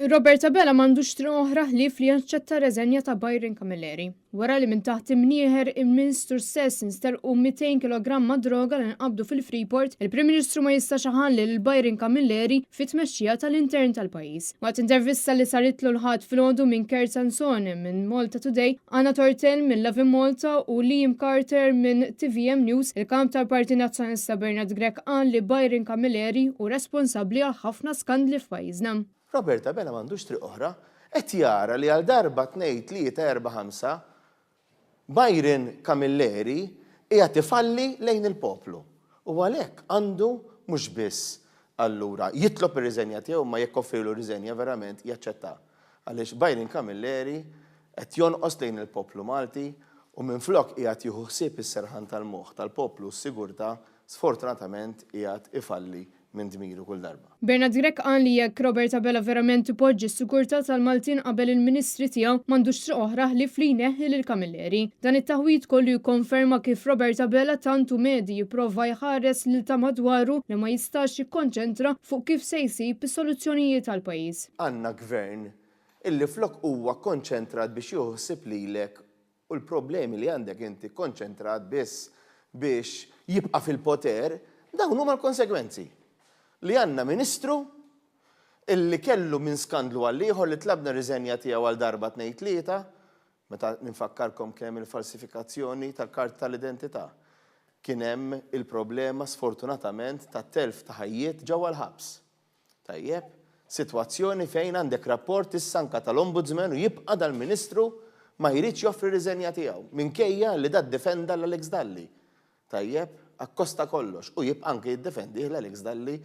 Roberta Bella m'għandux triq oħra ħlief li jaċċetta reżenja ta' Byron Camilleri. Wara li minn taħt imnieħer il-Ministru stess instelqu 200 kg droga li nqabdu fil-Freeport, il-Prim Ministru ma jistax iħalli lil Byron Camilleri fit-tmexxija tal-intern tal-pajjiż. Waqt intervista li saritlu l-ħadd filgħodu minn Kurt Sansone minn Malta Today, Anna Tortel minn Lovin Malta u Liam Carter minn TVM News, il-kamp tal-Parti Nazzjonalista Bernard Grech qal li Byron Camilleri hu responsabbli għal ħafna skandli f'pajjiżna. Roberta Bella m'għandux triq oħra, qed jara li għal darba 2, 3, 4, 5 Byron Camilleri qiegħed ifalli lejn il-poplu. U għalhekk għandu mhux biss allura jitlob ir-riżenja tiegħu ma jekk offrilu riżenja verament jaċċetta. Għaliex Byron Camilleri qed jonqos lejn il-poplu Malti u minflok qiegħed jieħu ħsieb is-serħan tal-moħħ tal-poplu s-sigurtà sfortunatament qiegħed ifalli minn dmiru kull darba. Bernard Grech qal li jekk Roberta Bella verament ipoġġi s-sigurtà tal-Maltin qabel il-Ministri tiegħu m'għandux triq oħra ħlief li jneħħi lil Camilleri. Dan it-taħwit kollu jikkonferma kif Roberta Bella tantu medi jipprova jħares lil ta' madwaru li ma jistax jikkonċentra fuq kif se jsib is-soluzzjonijiet tal-pajjiż. Għandna gvern illi flok huwa konċentrat biex joħsib lilek u l-problemi li għandek inti konċentrat biss biex jibqa' fil-poter, dawn huma l-konsegwenzi. Li għandna Ministru illi kellu minn skandlu għal ieħor li tlabna riżenja tiegħu għal darba 2, 3, meta ninfakkarkom kemm il-falsifikazzjoni tal-karta tal-identità. Kien hemm il-problema sfortunatament ta' telf ta' ħajjiet ġewwa l-ħabs. Tajjeb, sitwazzjoni fejn għandek rapport is-sanka tal-Ombudsman u jibqa' dal-Ministru ma jridx joffri riżenja tiegħu minkejja li dat defenda l-Alex Dalli. Tajjeb, akkosta kollox u jibqa' anke jiddefendi l-Alex Dalli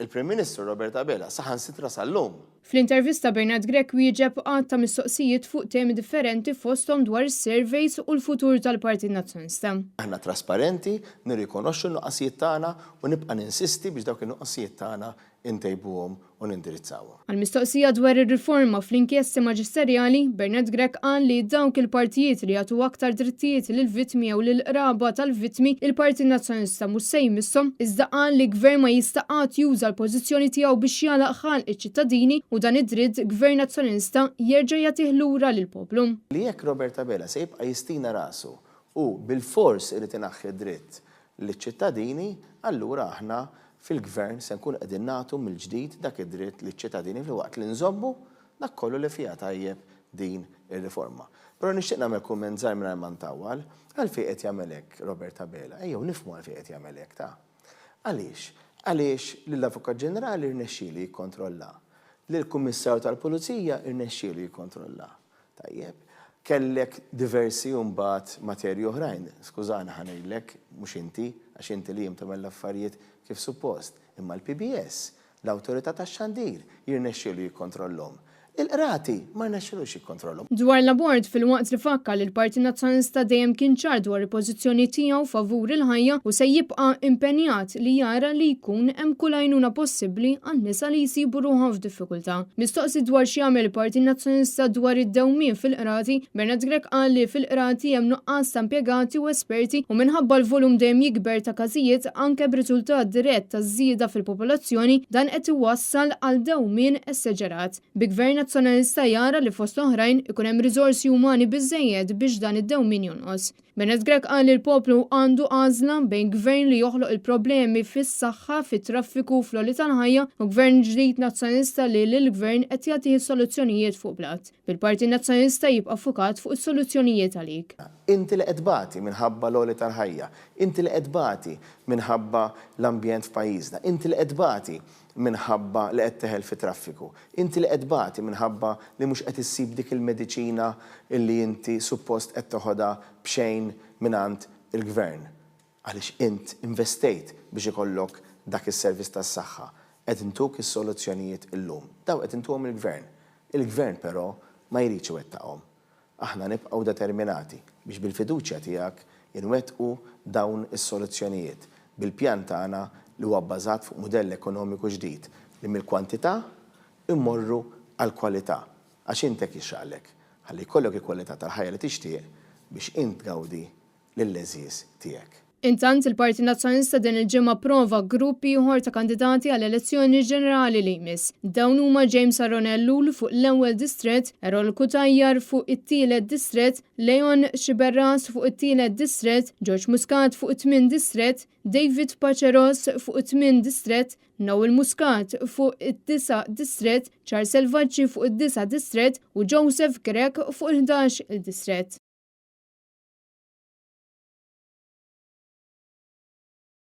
il-Prim Ministru Roberta Bella saħansitra sal-lum. Fl-intervista Bernard Grech wieġeb għad ta' mistoqsijiet fuq temi differenti fosthom dwar is-surveys u l-futur tal-Partit Nazzjonalista. Aħna trasparenti, nirrikonoxxu n-nuqqasijiet tagħna u nibqa' ninsisti biex dawk in-nuqqasijiet tagħna intejbuhom u nindirizzawhom. Għal-mistoqsija dwar ir-riforma fl-inkjesti maġisterjali, Bernard Grech qal li dawk il-partijiet li jagħtu aktar drittijiet lill-vittmi jew lill-qraba tal-vittmi il-Partit Nazzjonalista mhux se jmisshom, iżda qal li gvern ma jista' qatt juża l-pożizzjoni tiegħu biex jalaq ħalq iċ-ċittadini u dan id-dritt gvern nazzjonalista jerġa' jagħtih lura lill-poplu. Li jekk Roberta Bella se jibqa' jistina rasu u bil-fors irid inaħħi dritt liċ-ċittadini, allura aħna fil-gvern se nkun qegħdin nagħtu mill-ġdid dak id-dritt liċ-ċittadini fil-waqt li nżommu dak kollu li fiha tajjeb din ir-riforma. Però nixtieq nagħmel kumment żgħir mingħajr ma ntawwal għalfejn qed jagħmel hekk Roberta Bella. Ejjew nifhmu għalfejn qed jagħmel hekk ta'. Għaliex? Għaliex lill-Avukat Ġenerali rnexxieli jikkontrolla. Lill-Kummissarju tal-Pulizija rnexxielu jikkontrolla. Tajjeb. Kellek diversi mbagħad materji oħrajn. Skużani ħanejlek mhux inti għax inti li tagħmel l-affarijiet kif suppost, imma l-PBS, l-Awtorità tax-Xandir jirnexxielu jikkontrollhom. Il-qrati ma rnexxilux jikkontrollhom. Dwar l-abort fil-waqt li fakka li l-Partit Nazzjonalista dejjem kien ċar dwar il-pożizzjoni tiegħu favur il-ħajja u se jibqa' impenjat li jara li jkun hemm kull għajnuna possibbli għan-nisa li jsibu ruħhom f'diffikultà. Mistoqsi dwar x'jagħmel il-Partit Nazzjonalista dwar id-dewmien fil-qrati, Bernard Grech qal li fil-qrati hemm nuqqas ta' impjegati u esperti u minħabba l-volum dejjem jikber ta' każijiet anke b'riżultat dirett ta' żieda fil-popolazzjoni dan qed iwassal għal dewmien esseġerat. Bi gvern nazzjonalista jara li fost oħrajn ikun hemm riżorsi umani biżżejjed biex dan id-dewmien jonqos. Bernard Grech qal li l-poplu għandu għażla bejn gvern li joħloq il-problemi fis-saħħa, fit-traffiku, fl-għoli tal-ħajja u gvern ġdid nazzjonalista li l-gvern qed jagħtih soluzzjonijiet fuq blat. Bil-Partit Nazzjonalista jibqa' fukat fuq is-soluzzjonijiet għalik. Inti li qed bagħti minħabba l-għoli tal-ħajja, inti li qed bagħti minħabba l-ambjent f'pajjiżna, inti li qed bagħti minħabba li qed teħel fi traffiku. Inti li qed bagħti minħabba li mhux qed issib dik il-mediċina illi inti suppost qed toħodha b'xejn mingħand il-gvern. Għaliex int investejt biex ikollok dak is-servizz tas-saħħa. Qed intuk is-soluzzjonijiet illum. Daw qed intuhom il-gvern. Il-gvern però ma jridx iwettaqhom. Aħna nibqgħu determinati biex bil-fiduċja tiegħek inwettqu dawn is-soluzzjonijiet bil-pjan tagħna li huwa bbażat fuq mudell ekonomiku ġdid li mill-kwantità immorru għal kwalità għax intek jixraqlek ħalli jkollok il-kwalità tal-ħajja li tixtieq biex int tgawdi lill-leżiż tiegħek. Intant il-Parti Nazzjonalista din il-ġimgħa prova gruppi ieħor ta' kandidati għall elezzjoni ġenerali li jmiss. Dawn huma James Aronellul fuq l-ewwel distrett, Errol Kutajjar fuq it-tielet distrett, Leon Xiberras fuq it-tielet distrett, George Muscat fuq it-tmien distrett, David Paceros fuq it-8 distrett, Noel Muscat fuq it-9 distrett, Charles Selvaġġi fuq it-9 distrett u Joseph Grek fuq il-11 il-distrett.